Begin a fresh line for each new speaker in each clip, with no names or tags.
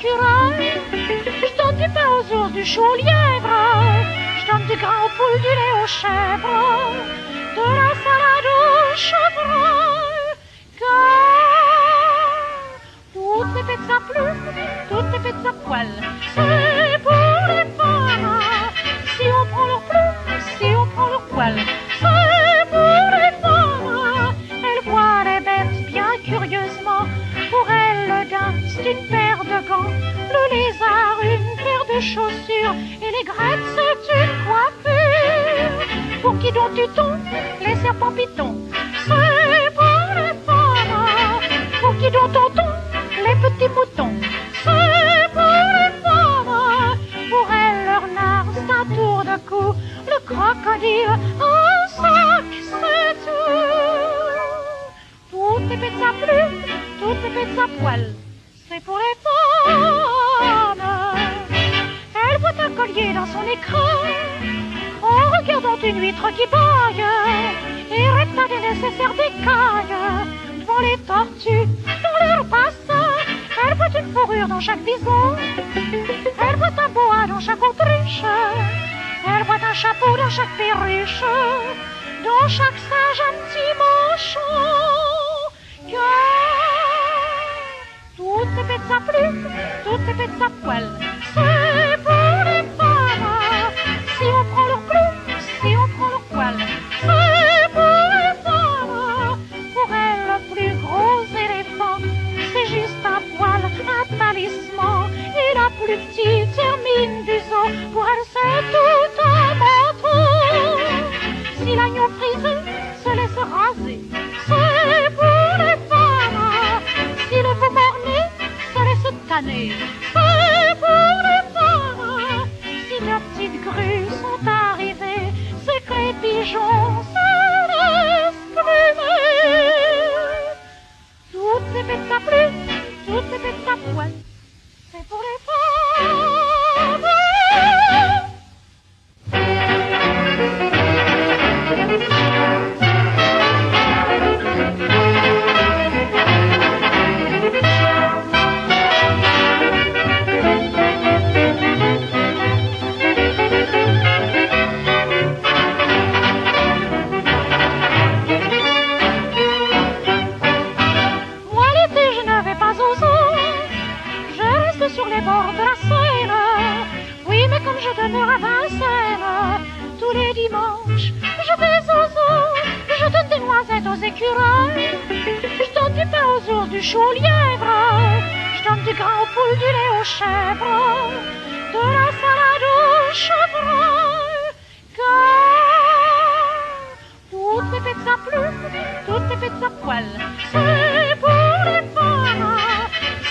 écureuils. Je donne du pain aux ours, du chou aux lièvres. Je donne du grain aux poules, du lait aux chèvres, de la salade aux chevreuils. Car toutes les fêtes à plumes, toutes les fêtes à poils, c'est pour les femmes. Si on prend leurs plumes, si on prend leurs poils, c'est pour les femmes. Elles voient les bêtes bien curieusement. Pour elles, le daim, c'est une paire de gants. Le lézard, une paire de chaussures. Et les grettes, c'est une coiffure. Pour qui donc tu tombes, les serpents pitons, c'est pour les femmes. Pour qui donc on tombe, les petits moutons, c'est pour les femmes. Pour elles, leur nard, c'est un tour de cou. Le crocodile, un sac, c'est tout. Toutes les bêtes à plumes, toutes les bêtes à poils, c'est pour les femmes. Elle voit un collier dans son écran, en regardant une huître qui baille, et répète des nécessaires d'écailles. Devant les tortues, dans leur bassin, elle voit une fourrure dans chaque bison, elle voit un boa dans chaque autruche, elle voit un chapeau dans chaque perruche, dans chaque singe un petit manchon. Car toutes les bêtes à plumes, toutes les bêtes à poils, c'est pour les femmes. Si on prend leurs plumes, si on prend leurs poils, c'est pour les femmes. Pour elles, le plus gros éléphant, c'est juste un poil, un talisman. Et la plus petite termine du zoo, pour elle c'est tout un manteau. Si l'agneau frisé se laisse raser, c'est pour les femmes. Si le veau mort-né se laisse tanner, c'est pour les femmes. Si leurs petites grues sont arrivées, c'est que les pigeons se laissent plumer. Toutes les bêtes à plumes, toutes les bêtes à poils, c'est pour les femmes. Sur les bords de la Seine, oui, mais comme je demeure à Vincennes, tous les dimanches, je vais aux zoo, je donne des noisettes aux écureuils, je donne du pain aux ours, du chou aux lièvres, je donne du grain aux poules, du lait aux chèvres, de la salade aux chevreuils. Car toutes les bêtes à plumes, toutes les bêtes à poils, c'est pour les femmes.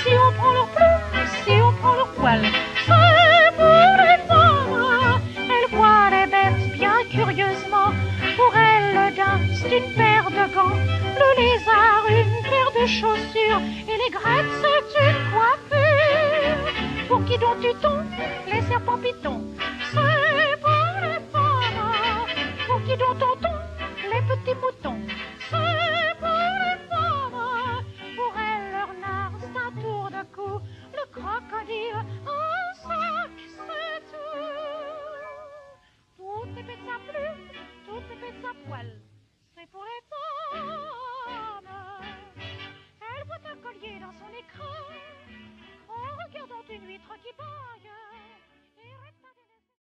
Si on prend leurs plumes, si on prend leurs poils, c'est pour les femmes. Elles voient les bêtes bien curieusement. Pour elles, le daim, c'est une paire de gants. Le lézard, une paire de chaussures. Et les grettes, c'est une coiffure. Pour qui donc tu tombes, les serpents pitons,